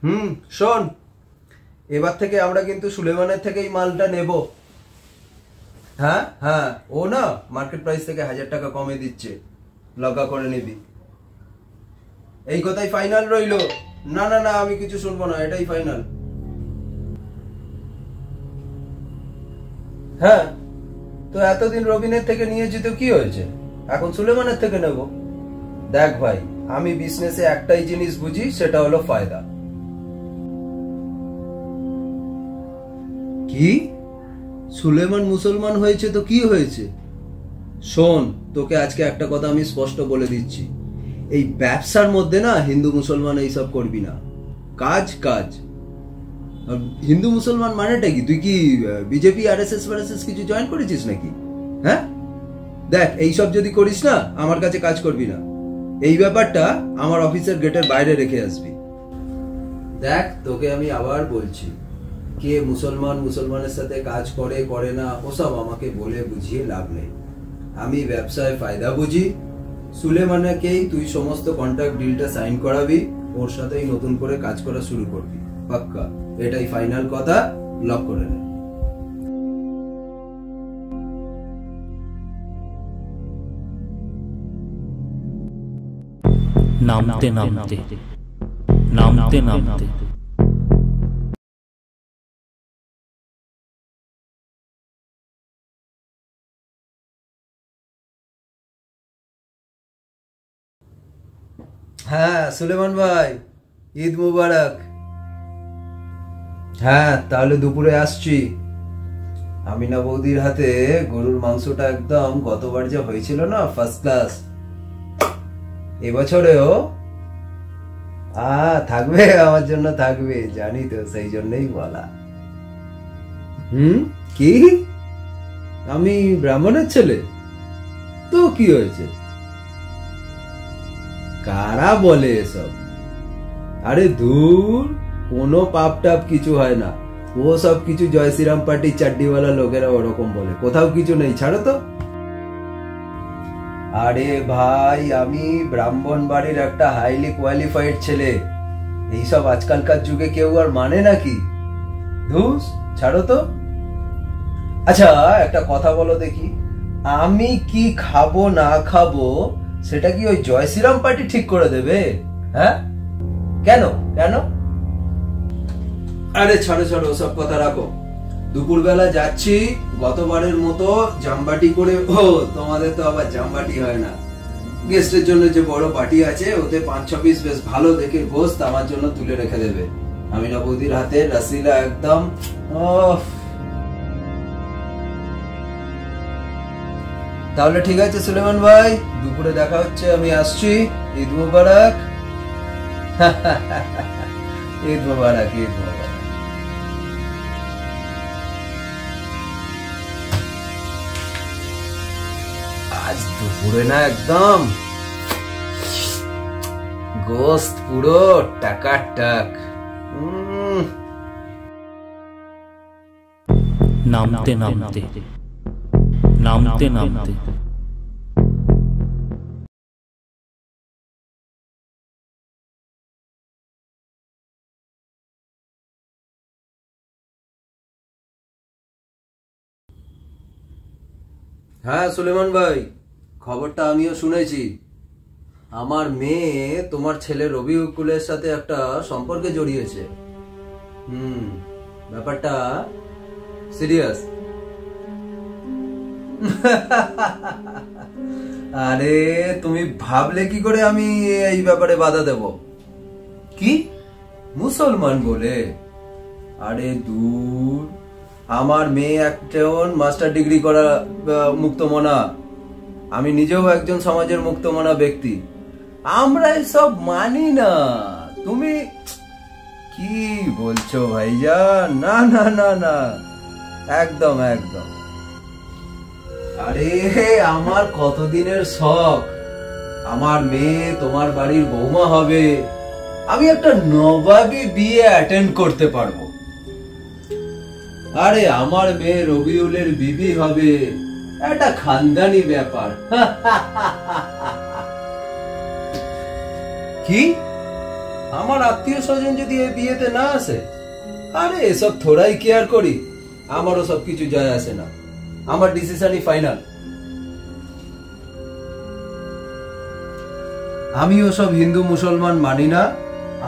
হুম, শোন, এবার থেকে আমরা কিন্তু সুলেমানের থেকেই মালটা নেব। হ্যাঁ হ্যাঁ, ও না মার্কেট প্রাইস থেকে 1000 টাকা কমে দিচ্ছে, লগা করে নিবি। এই কথাই ফাইনাল রইলো। না না না, আমি কিছু শুনবো না, এটাই ফাইনাল। হ্যাঁ, তো এতদিন রবিনের থেকে নিয়েছি তো কি হয়েছে, এখন সুলেমানের থেকে নেব। দেখ ভাই, আমি বিজনেসে একটাই জিনিস বুঝি, সেটা হলো ফায়দা। কি? সুলেমান মুসলমান হয়েছে তো কি হয়েছে? শোন, তোকে আজকে একটা কথা আমি স্পষ্ট বলে দিচ্ছি, এই ব্যবসার মধ্যে না হিন্দু মুসলমান এইসব করবি না। কাজ কাজ। আর হিন্দু মুসলমান মানেটা কি? তুই কি বিজেপি আরএসএস কিছু জয়েন করেছিস নাকি? হ্যাঁ, দেখ, এইসব যদি করিস না, আমার কাছে কাজ করবি না। এই ব্যাপারটা আমার অফিসের গেটের বাইরে রেখে আসবি। দেখ, তোকে আমি আবার বলছি, কে মুসলমানের সাথে কাজ করে করে না ওসব আমাকে বলে বুঝিয়ে লাভ নেই। আমি ব্যবসায় ফায়দা বুঝি। সুলেমানকেই তুই সমস্ত কন্ট্রাক্ট ডিলটা সাইন করাবি, ওর সাথেই নতুন করে কাজ করা শুরু করবি। পাক্কা, এটাই ফাইনাল কথা, লক করে নে। নামতে নামতে নামতে নামতে হ্যাঁ সুলেমান ভাই, ঈদ মুবারক। হ্যাঁ, তাহলে দুপুরে আসছি। আমিনা বৌদির হাতে গরুর মাংসটা একদম গতবার যে হয়েছিল না, ফার্স্ট ক্লাস। এবছরেও থাকবে, আমার জন্য থাকবে, জানি তো, সেই জন্যই বলা। কি? আমি ব্রাহ্মণের ছেলে? তো কি হয়েছে? কারা বলে এসব? আরে দূর, কোনো পাপ টাপ কিছু হয় না। ও সব কিছু জয় শ্রীরাম পার্টি চাড্ডিওয়ালা লোকেরা ওরকম বলে, কোথাও কিছু নেই, ছাড়ো তো। আরে ভাই, আমি ব্রাহ্মণ বাড়ির একটা হাইলি কোয়ালিফাইড ছেলে। এইসব আজকালকার যুগে কেউ আর মানে নাকি? ধুস, ছাড়ো তো। আচ্ছা, একটা কথা বলো দেখি, আমি কি খাবো না খাবো সেটা কি ওই জয় শ্রীরাম পার্টি ঠিক করে দেবে? হ্যাঁ, কেন কেন? আরে ছাড়ো ছাড়ো, ওসব কথা রাখো। দুপুরবেলা যাচ্ছি গতবারের মতো জামবাটি করে। ও, তোমাদের তো আবার জামবাটি হয় না। গেস্টের জন্য যে বড় পার্টি আছে, ওতে 5-6 পিস বেশ ভালো দেখে গোস্ত আমার জন্য তুলে রেখে দেবে। আমিনা বৌদির হাতে রসিলা একদম। তাহলে ঠিক আছে সুলেমান ভাই, দুপুরে দেখা হচ্ছে, আমি আসছি। ঈদ মুবারক। ঈদ মুবারক, ঈদ মুবারক। আজ দুপুরে না একদম গোস্ত পুরো টাকাটাক। নামতে নামতে নামতে নামতে হ্যাঁ সুলেমান ভাই, খবরটা আমিও শুনেছি। আমার মেয়ে তোমার ছেলে রবিউলের সাথে একটা সম্পর্কে জড়িয়েছে। ব্যাপারটা সিরিয়াস। আরে তুমি ভাবলে কি করে আমি এই ব্যাপারে বাধা দেব? কি মুসলমান বলে? আরে দূর, আমার মেয়ে একজন মাস্টার ডিগ্রি করা মুক্তমনা, আমি নিজেও একজন সমাজের মুক্তমনা ব্যক্তি। আমরা এসব মানি না। তুমি কি বলছো ভাইজান? না না না না, একদম একদম। আরে আমার কতদিনের শখ, আমার মেয়ে তোমার বাড়ির বৌমা হবে, আমি একটা নবাবী বিয়ে অ্যাটেন্ড করতে পারবো। আরে আমার মেয়ে রবিউলের বিবি হবে, একটা খানদানি ব্যাপার। কি আমার আত্মীয় স্বজন যদি এই বিয়েতে না আসে, আরে এসব থোড়াই কেয়ার করি, আমারও সব কিছু যায় আসে না। আমার ডিসিশনই ফাইনাল। আমি ওসব হিন্দু মুসলমান মানি না।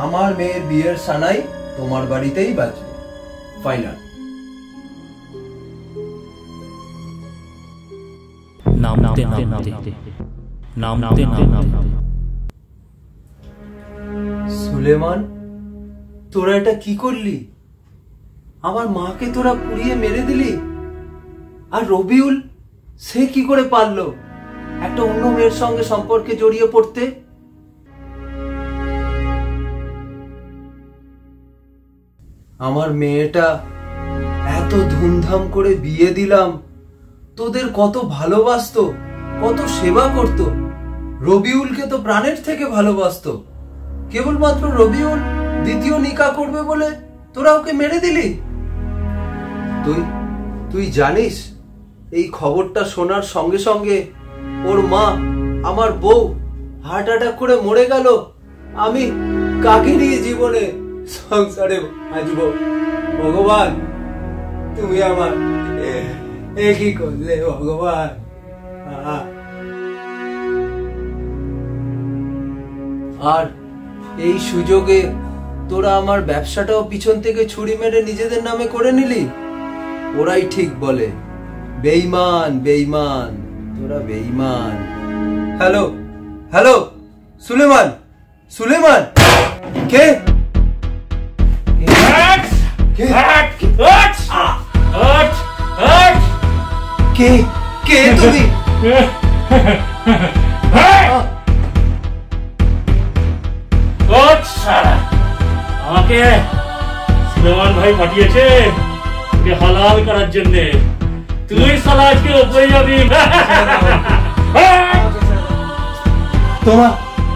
আমার মেয়ের বিয়ের সানাই তোমার বাড়িতেই বাজবে। ফাইনাল। নামতে নামতে নামতে নামতে। সুলেমান, তোরা এটা কি করলি? আমার মাকে তোরা পুড়িয়ে মেরে দিলি। আর রবিউল, সে কি করে পারলো একটা অন্য মেয়ের সঙ্গে সম্পর্কে জড়িয়ে পড়তে? আমার মেয়েটা এত ধুমধাম করে বিয়ে দিলাম, তোদের কত ভালোবাসতো, কত সেবা করত। রবিউলকে তো প্রাণের থেকে ভালোবাসতো। কেবলমাত্র রবিউল দ্বিতীয় নিকা করবে বলে তোরা ওকে মেরে দিলি। তুই জানিস এই খবরটা শোনার সঙ্গে সঙ্গে ওর মা, আমার বউ হার্ট অ্যাটাক করে মরে গেল। আমি কাকে নিয়ে জীবনে সংসারে বাঁচবো? ভগবান, তুমি আমার কি করলে ভগবান? আর এই সুযোগে তোরা আমার ব্যবসাটাও পিছন থেকে ছুরি মেরে নিজেদের নামে করে নিলি। ওরাই ঠিক বলে, বেঈমান বেঈমান, তোরা বেঈমান। হ্যালো হ্যালো, সুলেমান, সুলেমান, কে কে কে তুমি? আমাকে সুলেমান ভাই পাঠিয়েছে ওকে হালাল করার জন্য। তুই সালা আজকে উপরে যাবি।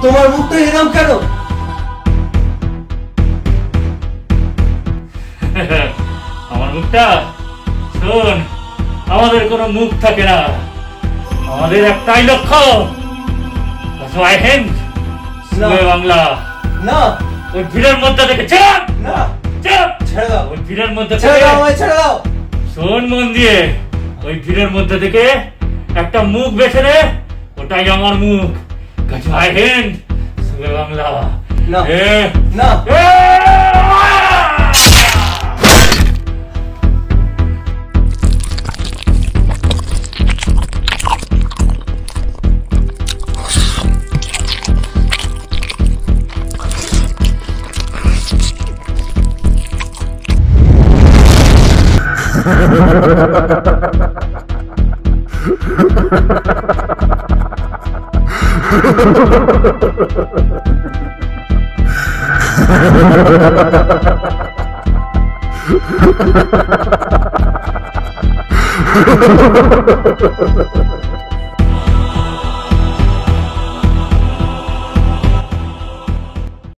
তোমার মুখটা এরকম কেন? আমার মুখটা শোন, আমাদের কোনো মুখ থাকে না, আমাদের একটাই লক্ষ্য, বাংলা। না, ওই ভিড়ের মধ্যে থেকে ছেড়ে দাও, ওই ভিড়ের মধ্যে ছেড়ে দাও। শোন মন দিয়ে, ওই ভিড়ের মধ্যে থেকে একটা মুখ বেছে নে, ওটাই আমার মুখ। জয় হিন্দ, বাংলা। না না, Ha ha ha ha ha!